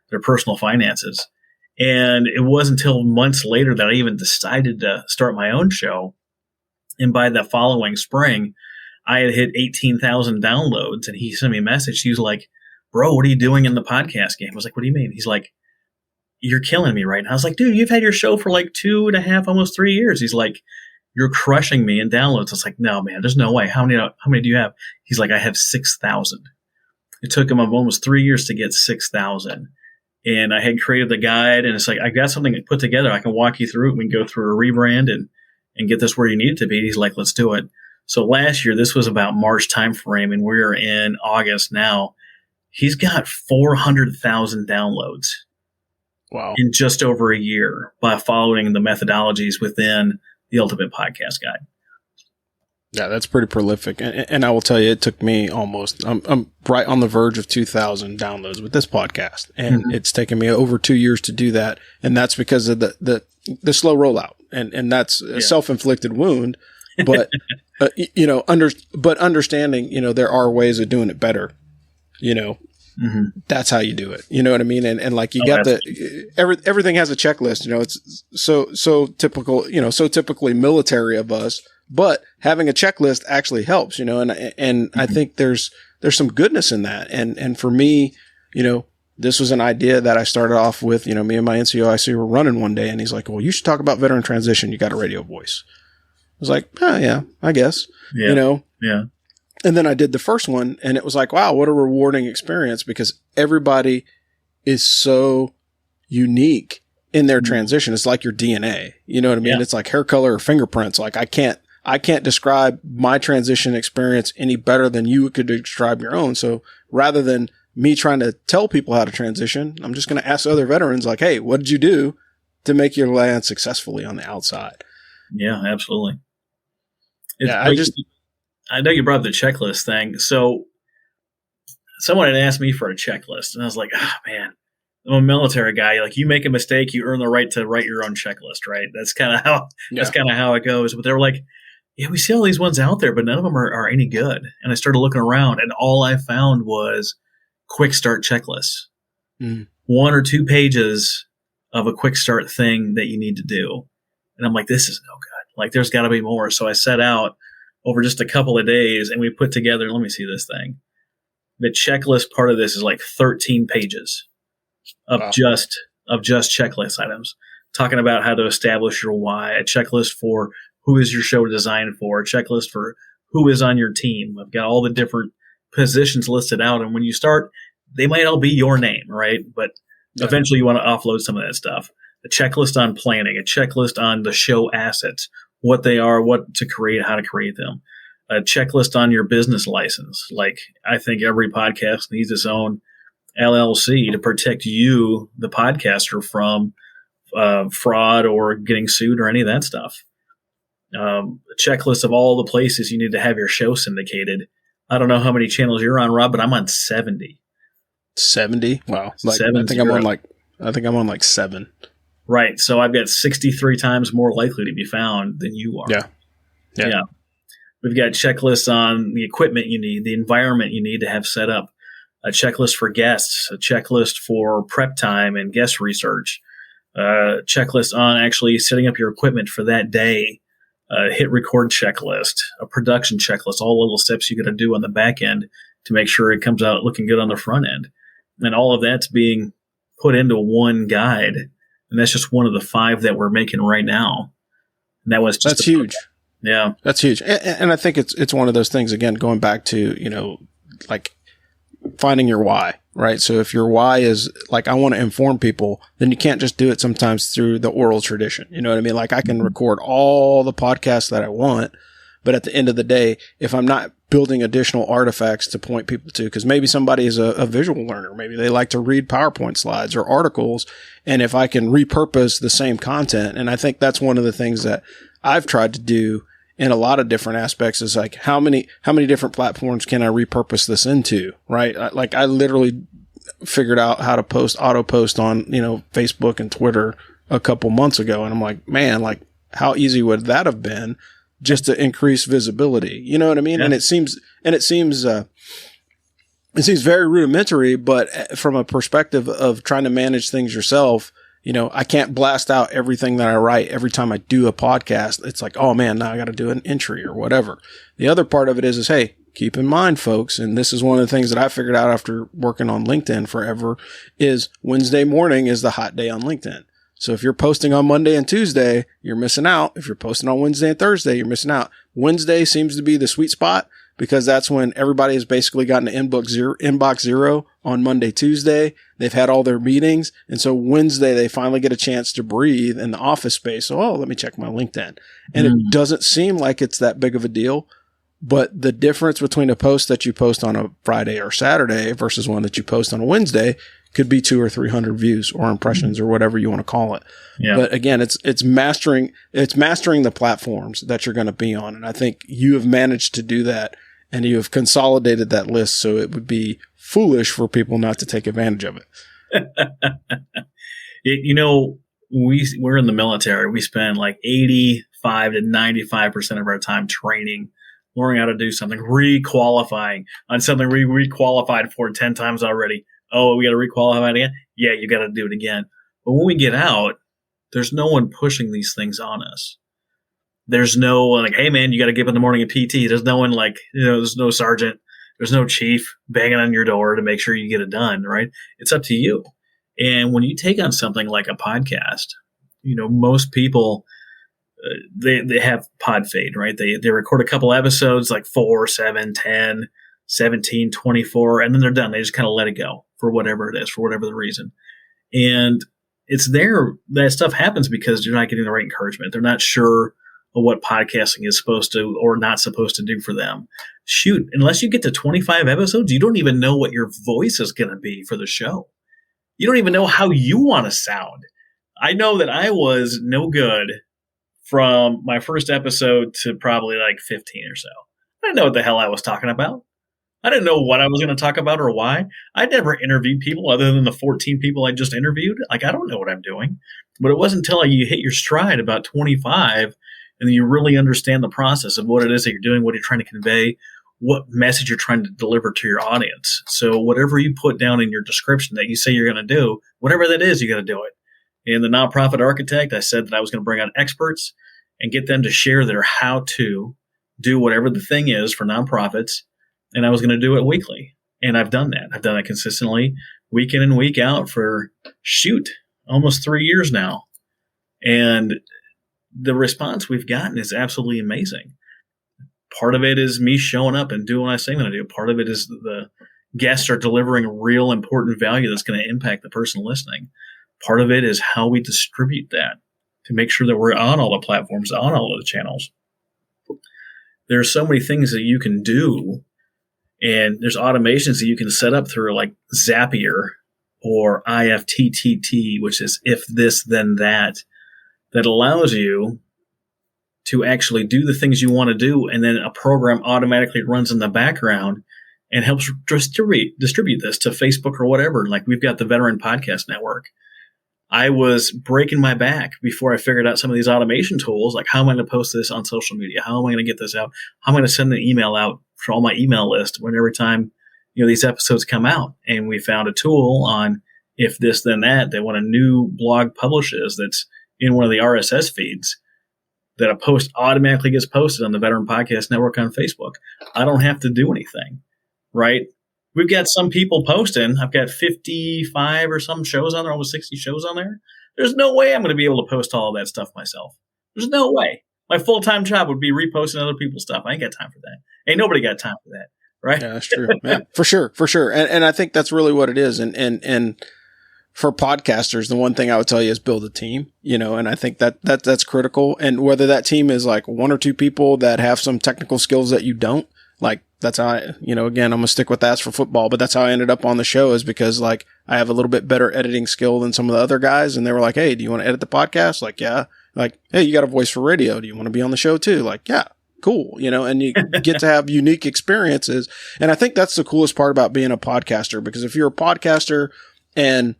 their personal finances. And it wasn't until months later that I even decided to start my own show. And by the following spring, I had hit 18,000 downloads. And he sent me a message. He was like, bro, what are you doing in the podcast game? I was like, what do you mean? He's like, you're killing me right now. I was like, dude, you've had your show for like 2.5, almost 3 years. He's like, you're crushing me in downloads. I was like, no, man, there's no way. How many do you have? He's like, I have 6,000. It took him almost 3 years to get 6,000. And I had created the guide, and it's like, I got something put together. I can walk you through it. We can go through a rebrand and get this where you need it to be. He's like, let's do it. So last year, this was about March timeframe, and we're in August now. He's got 400,000 downloads. Wow. In just over a year by following the methodologies within the Ultimate Podcast Guide. Yeah, that's pretty prolific. And I will tell you, it took me I'm right on the verge of 2,000 downloads with this podcast. And it's taken me over 2 years to do that. And that's because of the slow rollout. And that's a self-inflicted wound. But, but understanding, there are ways of doing it better, that's how you do it. You know what I mean? And like you got everything has a checklist, it's so typical, so typically military of us, but having a checklist actually helps, and I think there's some goodness in that. And for me, this was an idea that I started off with, me and my NCOIC were running one day, and he's like, well, you should talk about veteran transition. You got a radio voice. I was like, oh yeah, I guess, Yeah. And then I did the first one, and it was like, wow, what a rewarding experience, because everybody is so unique in their transition. It's like your DNA. You know what I mean? Yeah. It's like hair color or fingerprints. Like I can't describe my transition experience any better than you could describe your own. So rather than me trying to tell people how to transition, I'm just going to ask other veterans like, hey, what did you do to make your land successfully on the outside? Yeah, absolutely. I know you brought up the checklist thing. So someone had asked me for a checklist, and I was like, man, I'm a military guy. Like, you make a mistake, you earn the right to write your own checklist, right? That's kind of how it goes. But they were like, yeah, we see all these ones out there, but none of them are any good. And I started looking around, and all I found was quick start checklists. 1 or 2 pages of a quick start thing that you need to do. And I'm like, this is no good. Like, there's got to be more. So I set out over just a couple of days, and we put together, let me see this thing. The checklist part of this is like 13 pages of just checklist items, talking about how to establish your why, a checklist for who is your show designed for, a checklist for who is on your team. I've got all the different positions listed out, and when you start, they might all be your name, right? But eventually you want to offload some of that stuff. A checklist on planning, a checklist on the show assets, what they are, what to create, how to create them. A checklist on your business license. Like, I think every podcast needs its own LLC to protect you, the podcaster, from fraud or getting sued or any of that stuff. A checklist of all the places you need to have your show syndicated. I don't know how many channels you're on, Rob, but I'm on 70. 70? Wow. I think I'm on like 7. Right. So I've got 63 times more likely to be found than you are. Yeah. We've got checklists on the equipment you need, the environment you need to have set up, a checklist for guests, a checklist for prep time and guest research, a checklist on actually setting up your equipment for that day, a hit record checklist, a production checklist, all the little steps you got to do on the back end to make sure it comes out looking good on the front end. And all of that's being put into one guide. And that's just one of the 5 that we're making right now. And that was just that's huge. Yeah, that's huge. And I think it's one of those things, again, going back to, like finding your why, right? So if your why is like, I want to inform people, then you can't just do it sometimes through the oral tradition. You know what I mean? Like, I can record all the podcasts that I want, but at the end of the day, if I'm not building additional artifacts to point people to, because maybe somebody is a visual learner, maybe they like to read PowerPoint slides or articles, and if I can repurpose the same content, and I think that's one of the things that I've tried to do in a lot of different aspects, is like, how many different platforms can I repurpose this into, right? I literally figured out how to auto post on, Facebook and Twitter a couple months ago, and I'm like, man, like, how easy would that have been just to increase visibility? You know what I mean? Yeah. And it seems it seems very rudimentary, but from a perspective of trying to manage things yourself, I can't blast out everything that I write every time I do a podcast. It's like, oh man, now I got to do an entry or whatever. The other part of it is, hey, keep in mind, folks, and this is one of the things that I figured out after working on LinkedIn forever, is Wednesday morning is the hot day on LinkedIn. So if you're posting on Monday and Tuesday, you're missing out. If you're posting on Wednesday and Thursday, you're missing out. Wednesday seems to be the sweet spot because that's when everybody has basically gotten to inbox zero on Monday, Tuesday. They've had all their meetings. And so Wednesday, they finally get a chance to breathe in the office space. So, let me check my LinkedIn. And it doesn't seem like it's that big of a deal. But the difference between a post that you post on a Friday or Saturday versus one that you post on a Wednesday could be 200 or 300 views or impressions or whatever you want to call it. Yeah. But again, it's mastering the platforms that you're going to be on. And I think you have managed to do that, and you have consolidated that list. So it would be foolish for people not to take advantage of it. We're in the military. We spend like 85 to 95% of our time training, learning how to do something, re-qualifying on something we re-qualified for 10 times already. Oh, we got to re-qualify it again? Yeah, you got to do it again. But when we get out, there's no one pushing these things on us. There's no like, hey man, you got to give in the morning at PT. There's no one like, there's no sergeant, there's no chief banging on your door to make sure you get it done, right? It's up to you. And when you take on something like a podcast, most people, they have pod fade, right? They record a couple episodes, like 4, 7, 10, 17, 24, and then they're done. They just kind of let it go for whatever it is, for whatever the reason. And it's that stuff happens because you're not getting the right encouragement. They're not sure of what podcasting is supposed to or not supposed to do for them. Shoot, unless you get to 25 episodes, you don't even know what your voice is going to be for the show. You don't even know how you want to sound. I know that I was no good from my first episode to probably like 15 or so. I didn't know what the hell I was talking about. I didn't know what I was going to talk about or why. I never interviewed people other than the 14 people I just interviewed. Like, I don't know what I'm doing. But it wasn't until you hit your stride about 25 and then you really understand the process of what it is that you're doing, what you're trying to convey, what message you're trying to deliver to your audience. So whatever you put down in your description that you say you're going to do, whatever that is, you got to do it. In the Nonprofit Architect, I said that I was going to bring on experts and get them to share their how to do whatever the thing is for nonprofits. And I was going to do it weekly. And I've done that. I've done it consistently, week in and week out for, almost 3 years now. And the response we've gotten is absolutely amazing. Part of it is me showing up and doing what I say I'm going to do. Part of it is the guests are delivering real important value that's going to impact the person listening. Part of it is how we distribute that to make sure that we're on all the platforms, on all of the channels. There are so many things that you can do, and there's automations that you can set up through like Zapier or IFTTT, which is if this, then that allows you to actually do the things you want to do, and then a program automatically runs in the background and helps distribute this to Facebook or whatever. Like we've got the Veteran Podcast Network. I was breaking my back before I figured out some of these automation tools, like how am I going to post this on social media? How am I going to get this out? How am I going to send an email out for all my email list when every time these episodes come out? And we found a tool on if this, then that when a new blog publishes that's in one of the RSS feeds, that a post automatically gets posted on the Veteran Podcast Network on Facebook. I don't have to do anything, right? We've got some people posting. I've got 55 or some shows on there, almost 60 shows on there. There's no way I'm going to be able to post all of that stuff myself. There's no way. My full-time job would be reposting other people's stuff. I ain't got time for that. Ain't nobody got time for that, right? Yeah, that's true. Yeah, for sure. And I think that's really what it is. And for podcasters, the one thing I would tell you is build a team, and I think that's critical. And whether that team is like 1 or 2 people that have some technical skills that you don't, like that's how again, I'm going to stick with that for football, but that's how I ended up on the show is because like I have a little bit better editing skill than some of the other guys. And they were like, hey, do you want to edit the podcast? Like, yeah. Like, hey, you got a voice for radio. Do you want to be on the show too? Like, yeah, cool. And you get to have unique experiences. And I think that's the coolest part about being a podcaster, because if you're a podcaster and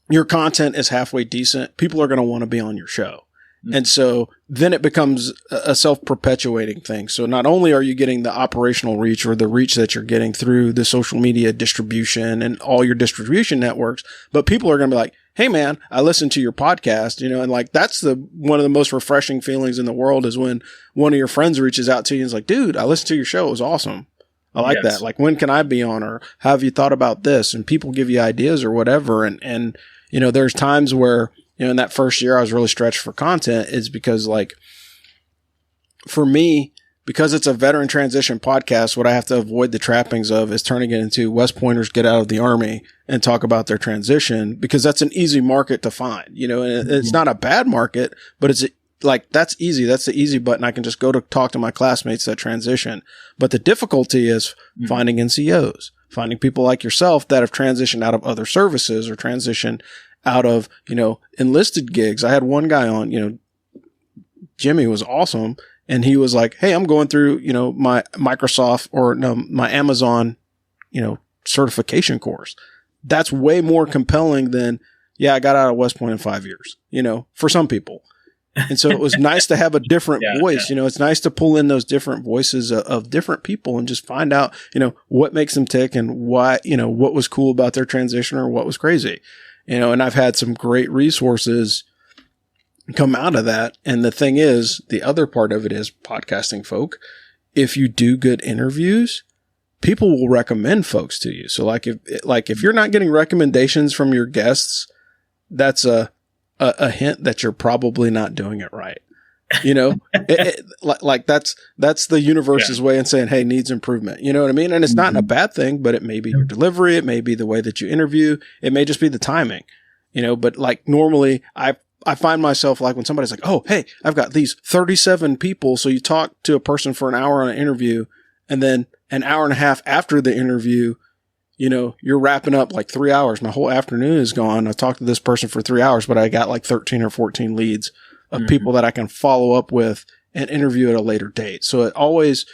your content is halfway decent, people are going to want to be on your show. And so then it becomes a self-perpetuating thing. So not only are you getting the operational reach or the reach that you're getting through the social media distribution and all your distribution networks, but people are going to be like, hey man, I listened to your podcast, and like, that's one of the most refreshing feelings in the world is when one of your friends reaches out to you and is like, dude, I listened to your show. It was awesome. I like that. Like, when can I be on, or have you thought about this? And people give you ideas or whatever. And, there's times where, in that first year I was really stretched for content is because, like, for me, because it's a veteran transition podcast, what I have to avoid the trappings of is turning it into West Pointers get out of the Army and talk about their transition, because that's an easy market to find, and it's not a bad market, but it's like, that's easy. That's the easy button. I can just go to talk to my classmates that transition. But the difficulty is finding NCOs, finding people like yourself that have transitioned out of other services or transitioned out of, enlisted gigs. I had one guy on, Jimmy was awesome. And he was like, hey, I'm going through, my Microsoft or my Amazon, certification course. That's way more compelling than, yeah, I got out of West Point in 5 years, for some people. And so it was nice to have a different voice. It's nice to pull in those different voices of different people and just find out, what makes them tick and why, what was cool about their transition or what was crazy. And I've had some great resources come out of that. And the thing is, the other part of it is, podcasting folk, if you do good interviews, people will recommend folks to you. So if you're not getting recommendations from your guests, that's a hint that you're probably not doing it right. That's the universe's way of saying, hey, needs improvement. You know what I mean? And it's not a bad thing, but it may be your delivery. It may be the way that you interview. It may just be the timing, but like, normally I find myself, like, when somebody's like, oh, hey, I've got these 37 people. So you talk to a person for an hour on an interview, and then an hour and a half after the interview, you're wrapping up like 3 hours. My whole afternoon is gone. I talked to this person for 3 hours, but I got like 13 or 14 leads of people that I can follow up with and interview at a later date. So it always,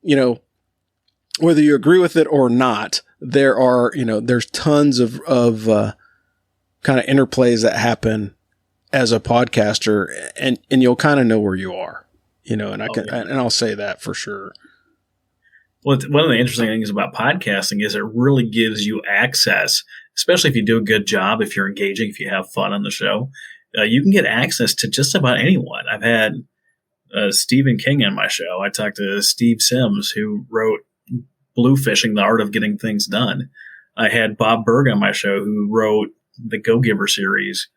whether you agree with it or not, there are, there's tons of kind of interplays that happen as a podcaster, and you'll kind of know where you are, and I'll say that for sure. Well, one of the interesting things about podcasting is it really gives you access, especially if you do a good job, if you're engaging, if you have fun on the show, you can get access to just about anyone. I've had Stephen King on my show. I talked to Steve Sims, who wrote Bluefishing, The Art of Getting Things Done. I had Bob Berg on my show, who wrote the Go Giver series.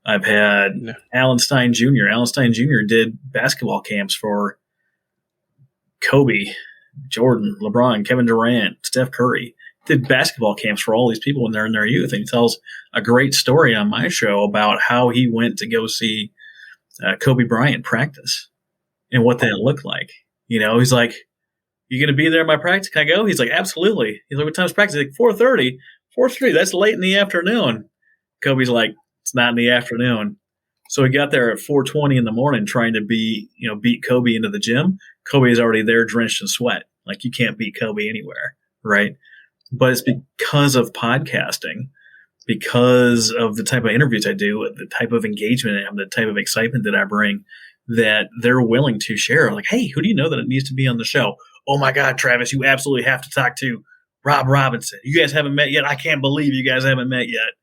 I've had Alan Stein Jr. Alan Stein Jr. did basketball camps for Kobe, Jordan, LeBron, Kevin Durant, Steph Curry. Did basketball camps for all these people when they're in their youth. And he tells a great story on my show about how he went to go see Kobe Bryant practice and what that looked like. He's like, you going to be there at my practice? Can I go? He's like, absolutely. He's like, what time's practice? He's like, 4:30. 4:30, that's late in the afternoon. Kobe's like, it's not in the afternoon. So he got there at 4:20 in the morning trying to beat Kobe into the gym. Kobe is already there drenched in sweat. Like, you can't beat Kobe anywhere, right? But it's because of podcasting, because of the type of interviews I do, the type of engagement and the type of excitement that I bring, that they're willing to share. Like, hey, who do you know that it needs to be on the show? Oh my God, Travis, you absolutely have to talk to Rob Robinson. You guys haven't met yet. I can't believe you guys haven't met yet.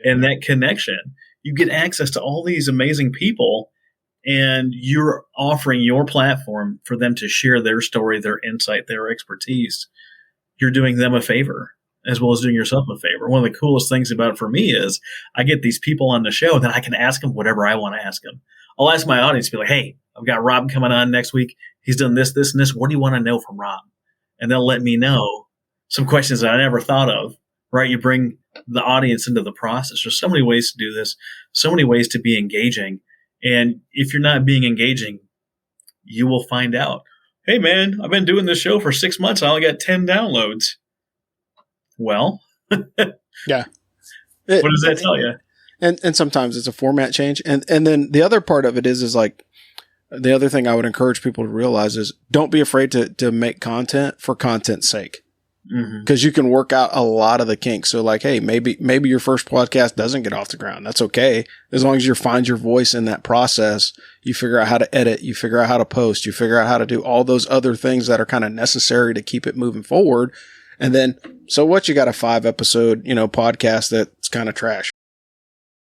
And that connection, you get access to all these amazing people, and you're offering your platform for them to share their story, their insight, their expertise. You're doing them a favor as well as doing yourself a favor. One of the coolest things about it for me is I get these people on the show that I can ask them whatever I want to ask them. I'll ask my audience, be like, hey, I've got Rob coming on next week. He's done this, this, and this. What do you want to know from Rob? And they'll let me know some questions that I never thought of, right? You bring the audience into the process. There's so many ways to do this, so many ways to be engaging. And if you're not being engaging, you will find out. Hey, man, I've been doing this show for 6 months. I only got 10 downloads. Well, yeah. What does that tell you? And sometimes it's a format change. And then the other part of it is like, the other thing I would encourage people to realize is don't be afraid to make content for content's sake. because you can work out a lot of the kinks. So like, hey, maybe your first podcast doesn't get off the ground. That's okay. As long as you find your voice in that process, you figure out how to edit, you figure out how to post, you figure out how to do all those other things that are kind of necessary to keep it moving forward. And then, so what, you got a 5 episode, podcast that's kind of trash.